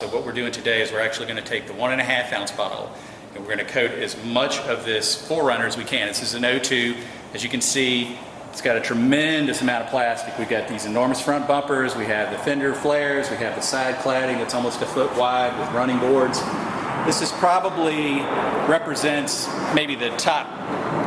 So what we're doing today is we're actually going to take the 1.5 ounce bottle and we're going to coat as much of this 4Runner as we can. This is an O2. As you can see, it's got a tremendous amount of plastic. We've got these enormous front bumpers, we have the fender flares, we have the side cladding that's almost a foot wide with running boards. This is probably represents maybe the top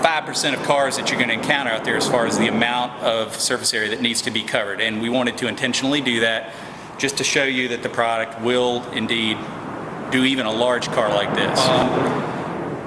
5% of cars that you're going to encounter out there as far as the amount of surface area that needs to be covered. And we wanted to intentionally do that just to show you that the product will indeed do even a large car like this.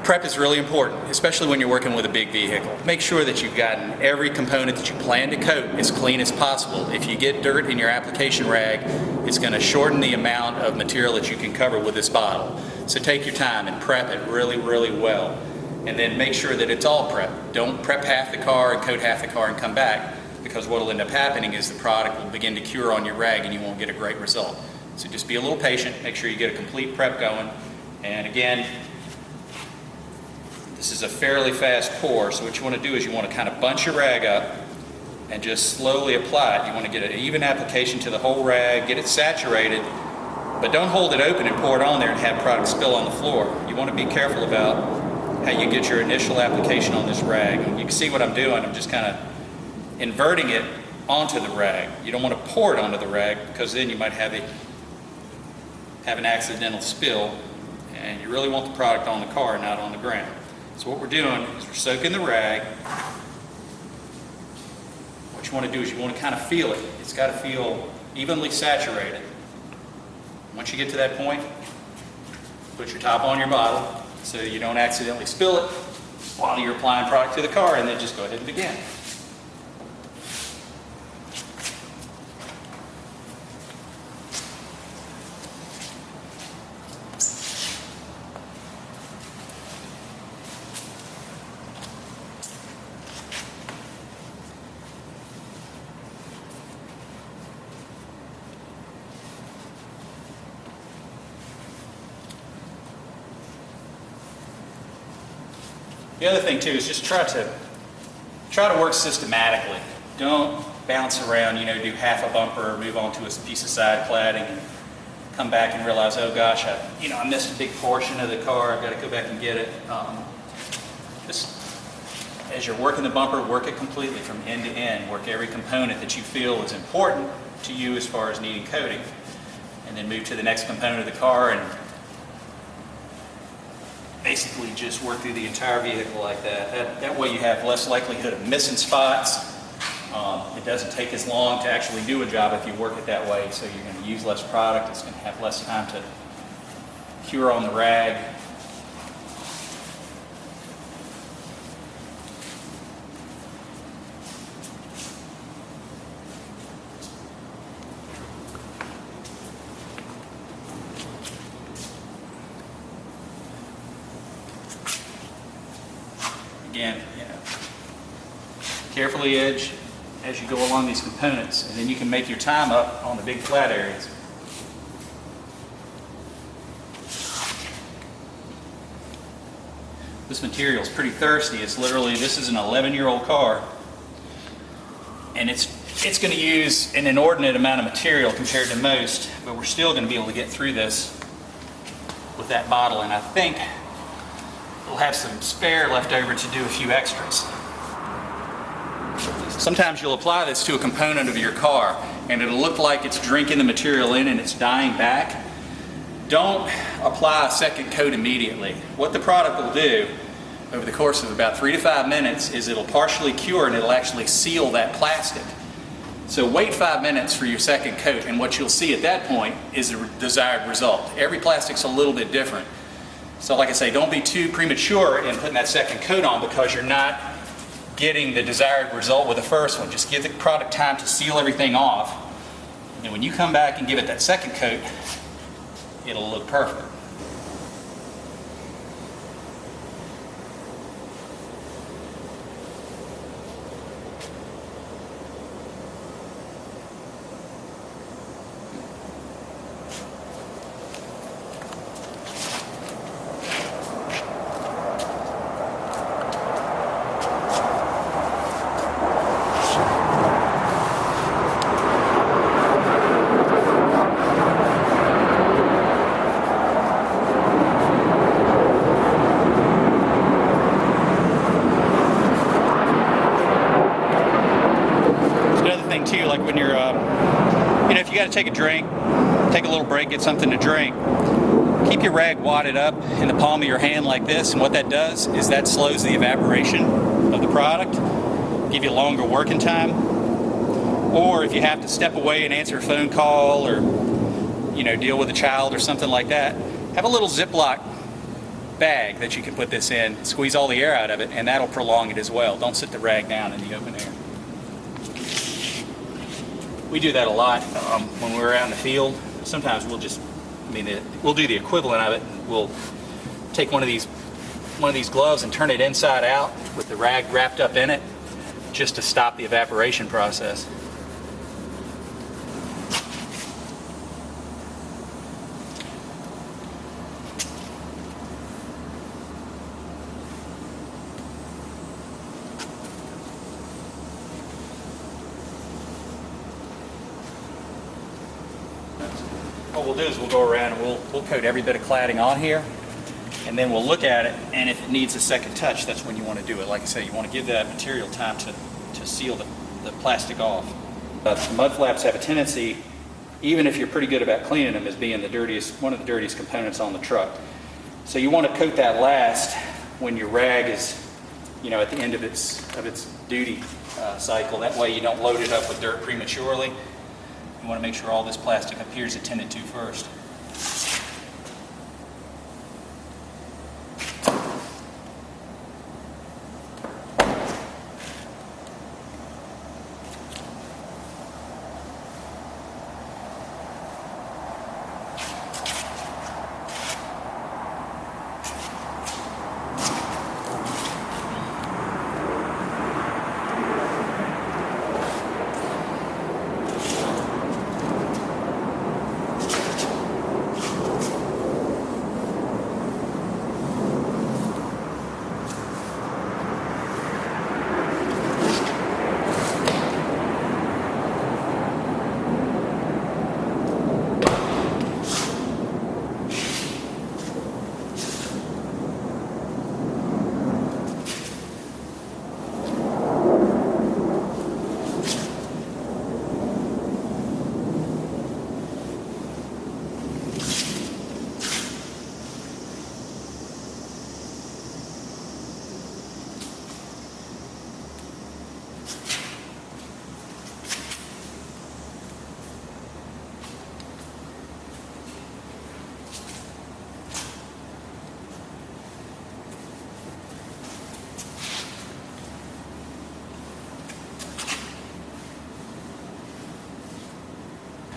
Prep is really important, especially when you're working with a big vehicle. Make sure that you've gotten every component that you plan to coat as clean as possible. If you get dirt in your application rag, it's going to shorten the amount of material that you can cover with this bottle. So take your time and prep it really, really well. And then make sure that it's all prepped. Don't prep half the car and coat half the car and come back, because what will end up happening is the product will begin to cure on your rag and you won't get a great result. So just be a little patient, make sure you get a complete prep going. And again, this is a fairly fast pour, so what you want to do is you want to kind of bunch your rag up and just slowly apply it. You want to get an even application to the whole rag, get it saturated, but don't hold it open and pour it on there and have product spill on the floor. You want to be careful about how you get your initial application on this rag. And you can see what I'm doing, I'm just kind of inverting it onto the rag. You don't want to pour it onto the rag because then you might have an accidental spill, and you really want the product on the car, not on the ground. So what we're doing is we're soaking the rag. What you want to do is you want to kind of feel it. It's got to feel evenly saturated. Once you get to that point, put your top on your bottle so you don't accidentally spill it while you're applying product to the car, and then just go ahead and begin. The other thing too is just try to work systematically. Don't bounce around, do half a bumper, move on to a piece of side cladding, and come back and realize, oh gosh, I missed a big portion of the car. I've got to go back and get it. Just as you're working the bumper, work it completely from end to end. Work every component that you feel is important to you as far as needing coating, and then move to the next component of the car and basically just work through the entire vehicle like that. That way you have less likelihood of missing spots. It doesn't take as long to actually do a job if you work it that way, so you're going to use less product. It's going to have less time to cure on the rag. Again, carefully edge as you go along these components, and then you can make your time up on the big flat areas. This material is pretty thirsty. It's literally, this is an 11-year-old car, and it's going to use an inordinate amount of material compared to most, but we're still going to be able to get through this with that bottle, and I think we'll have some spare left over to do a few extras. Sometimes you'll apply this to a component of your car and it'll look like it's drinking the material in and it's dying back. Don't apply a second coat immediately. What the product will do over the course of about 3 to 5 minutes is it'll partially cure and it'll actually seal that plastic. So wait 5 minutes for your second coat, and what you'll see at that point is the desired result. Every plastic's a little bit different. So like I say, don't be too premature in putting that second coat on because you're not getting the desired result with the first one. Just give the product time to seal everything off. And when you come back and give it that second coat, it'll look perfect. to take a drink, take a little break, get something to drink, keep your rag wadded up in the palm of your hand like this, and what that does is that slows the evaporation of the product, give you longer working time. Or if you have to step away and answer a phone call or deal with a child or something like that, have a little Ziploc bag that you can put this in, squeeze all the air out of it, and that'll prolong it as well. Don't sit the rag down in the open air. We do that a lot when we're out in the field. Sometimes we'll just, we'll do the equivalent of it. We'll take one of these gloves and turn it inside out with the rag wrapped up in it, just to stop the evaporation process. What we'll do is we'll go around and we'll coat every bit of cladding on here, and then we'll look at it, and if it needs a second touch, that's when you want to do it. Like I say, you want to give that material time to seal the plastic off. The mud flaps have a tendency, even if you're pretty good about cleaning them, as being one of the dirtiest components on the truck. So you want to coat that last when your rag is, at the end of its duty cycle. That way you don't load it up with dirt prematurely. You want to make sure all this plastic up here is attended to first.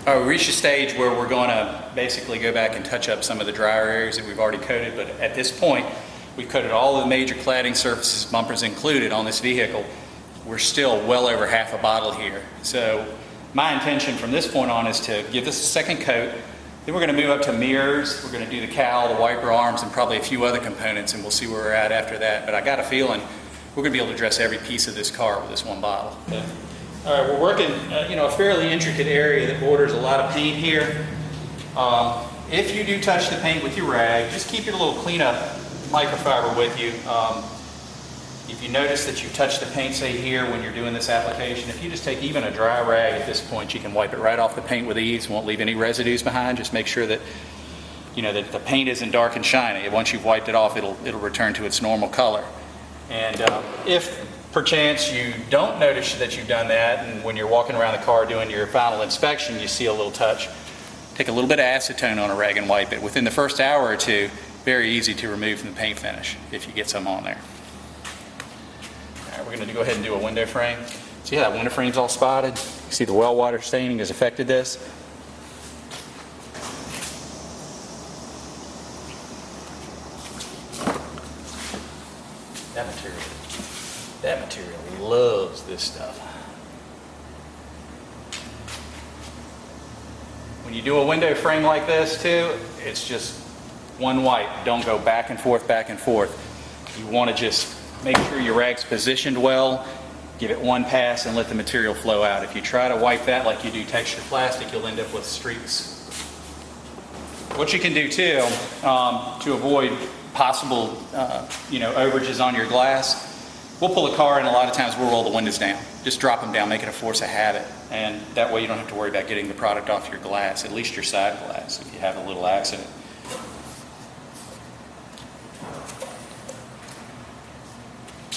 We reached a stage where we're going to basically go back and touch up some of the drier areas that we've already coated, but at this point we've coated all of the major cladding surfaces, bumpers included, on this vehicle. We're still well over half a bottle here. So my intention from this point on is to give this a second coat. Then we're going to move up to mirrors. We're going to do the cowl, the wiper arms, and probably a few other components, and we'll see where we're at after that. But I got a feeling we're going to be able to address every piece of this car with this one bottle. Okay. All right, we're working, a fairly intricate area that borders a lot of paint here. If you do touch the paint with your rag, just keep your little cleanup microfiber with you. If you notice that you touch the paint, say here, when you're doing this application, if you just take even a dry rag at this point, you can wipe it right off the paint with ease. Won't leave any residues behind. Just make sure that that the paint isn't dark and shiny. Once you've wiped it off, it'll return to its normal color. And if perchance you don't notice that you've done that, and when you're walking around the car doing your final inspection, you see a little touch, take a little bit of acetone on a rag and wipe it. Within the first hour or two, very easy to remove from the paint finish if you get some on there. All right, we're going to go ahead and do a window frame. See how that window frame's all spotted? You see the well water staining has affected this. That material loves this stuff. When you do a window frame like this too, it's just one wipe. Don't go back and forth, back and forth. You want to just make sure your rag's positioned well, give it one pass and let the material flow out. If you try to wipe that like you do textured plastic, you'll end up with streaks. What you can do too, to avoid possible overages on your glass, we'll pull a car and a lot of times we'll roll the windows down. just drop them down, make it a force of habit. And that way you don't have to worry about getting the product off your glass, at least your side glass, if you have a little accident.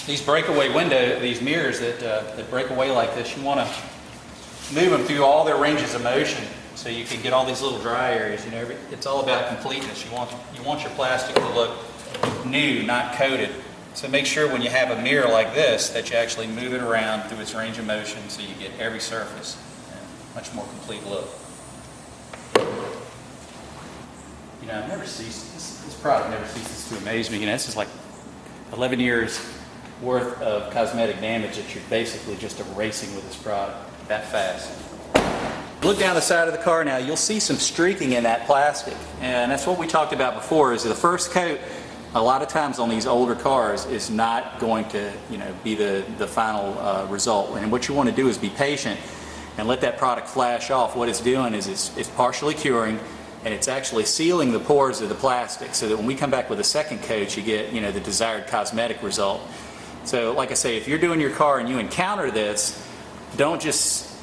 These breakaway these mirrors that break away like this, you want to move them through all their ranges of motion so you can get all these little dry areas. You know, it's all about completeness. You want your plastic to look new, not coated. So make sure when you have a mirror like this that you actually move it around through its range of motion so you get every surface. Much more complete look. You know, this product never ceases to amaze me. You know, this is like 11 years worth of cosmetic damage that you're basically just erasing with this product that fast. Look down the side of the car now, you'll see some streaking in that plastic, and that's what we talked about before. Is the first coat a lot of times on these older cars is not going to, you know, be the final result. And what you want to do is be patient and let that product flash off. What it's doing is it's partially curing, and it's actually sealing the pores of the plastic so that when we come back with a second coat, you get, you know, the desired cosmetic result. So like I say, if you're doing your car and you encounter this, don't just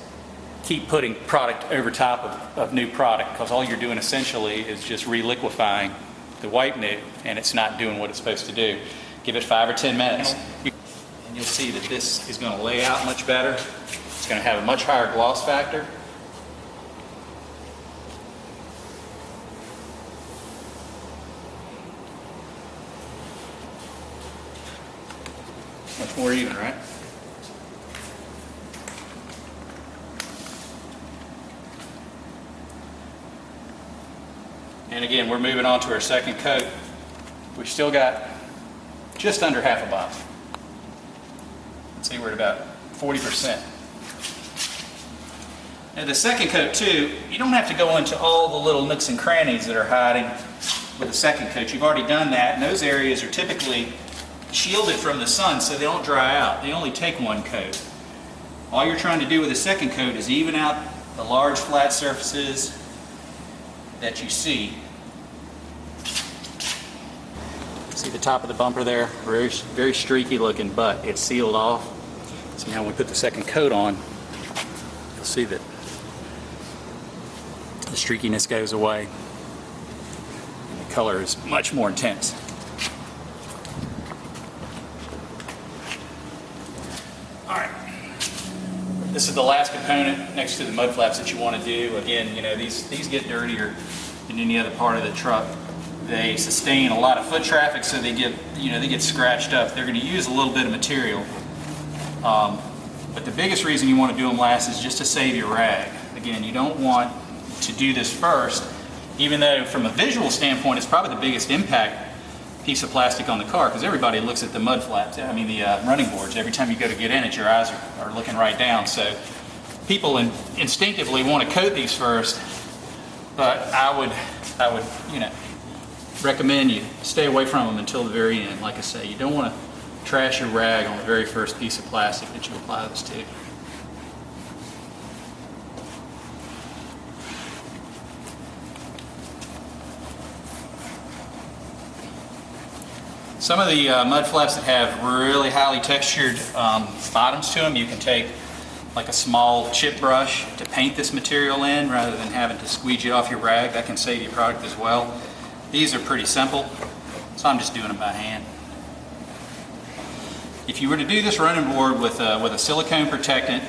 keep putting product over top of new product, because all you're doing essentially is just reliquefying the wipe new, and it's not doing what it's supposed to do. Give it 5 or 10 minutes, and you'll see that this is going to lay out much better. It's going to have a much higher gloss factor. Much more even, right? And again, we're moving on to our second coat. We've still got just under half a bottle. Let's see, we're at about 40%. Now the second coat too, you don't have to go into all the little nooks and crannies that are hiding with the second coat. You've already done that, and those areas are typically shielded from the sun so they don't dry out. They only take one coat. All you're trying to do with the second coat is even out the large flat surfaces that you see. See the top of the bumper there? Very, very streaky looking, but it's sealed off. So now when we put the second coat on, you'll see that the streakiness goes away and the color is much more intense. Alright, this is the last component next to the mud flaps that you want to do. Again, you know, these get dirtier than any other part of the truck. They sustain a lot of foot traffic, so they get scratched up. They're going to use a little bit of material. But the biggest reason you want to do them last is just to save your rag. Again, you don't want to do this first, even though from a visual standpoint it's probably the biggest impact piece of plastic on the car, because everybody looks at the mud flaps, I mean the running boards. Every time you go to get in it, your eyes are looking right down. So people instinctively want to coat these first, but I would you know, recommend you stay away from them until the very end. Like I say, you don't want to trash your rag on the very first piece of plastic that you apply this to. Some of the mud flaps that have really highly textured bottoms to them, you can take like a small chip brush to paint this material in rather than having to squeegee off your rag. That can save your product as well. These are pretty simple, so I'm just doing them by hand. If you were to do this running board with a silicone protectant,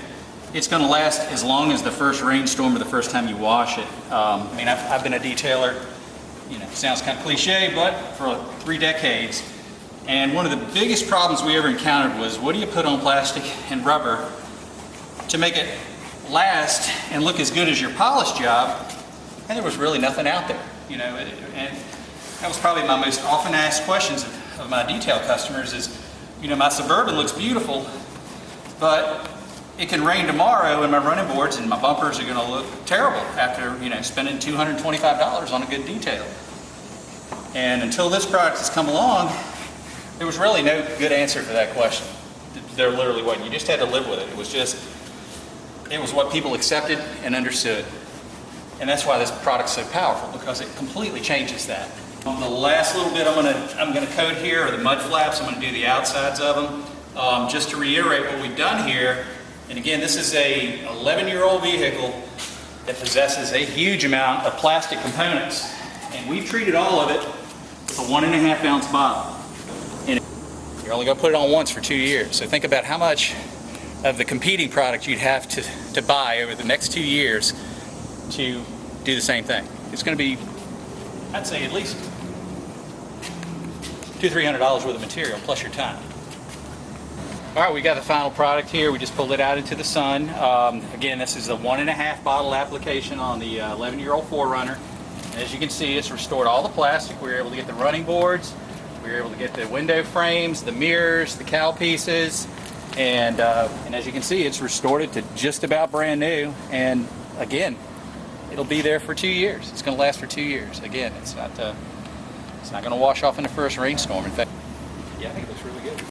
it's going to last as long as the first rainstorm or the first time you wash it. I mean, I've been a detailer, you know, it sounds kind of cliche, but for 3 decades. And one of the biggest problems we ever encountered was, what do you put on plastic and rubber to make it last and look as good as your polish job? And there was really nothing out there, you know. And that was probably my most often asked questions of my detail customers is, you know, my Suburban looks beautiful, but it can rain tomorrow and my running boards and my bumpers are going to look terrible after, you know, spending $225 on a good detail. And until this product has come along, there was really no good answer for that question. There literally wasn't. You just had to live with it. It was what people accepted and understood. And that's why this product's so powerful, because it completely changes that. On the last little bit I'm gonna coat here are the mud flaps. I'm gonna do the outsides of them. Just to reiterate what we've done here And again, this is a 11-year-old vehicle that possesses a huge amount of plastic components. And we've treated all of it with a 1.5 ounce bottle. And you're only going to put it on once for 2 years. So think about how much of the competing product you'd have to buy over the next 2 years to do the same thing. It's going to be, I'd say, at least $200–300 worth of material plus your time. All right, we got the final product here. We just pulled it out into the sun. Again, this is a 1.5 bottle application on the 11-year-old 4Runner. And as you can see, it's restored all the plastic. We were able to get the running boards. We were able to get the window frames, the mirrors, the cowl pieces. And as you can see, it's restored it to just about brand new. And again, it'll be there for 2 years. It's going to last for 2 years. Again, it's not going to wash off in the first rainstorm. In fact, yeah, I think it looks really good.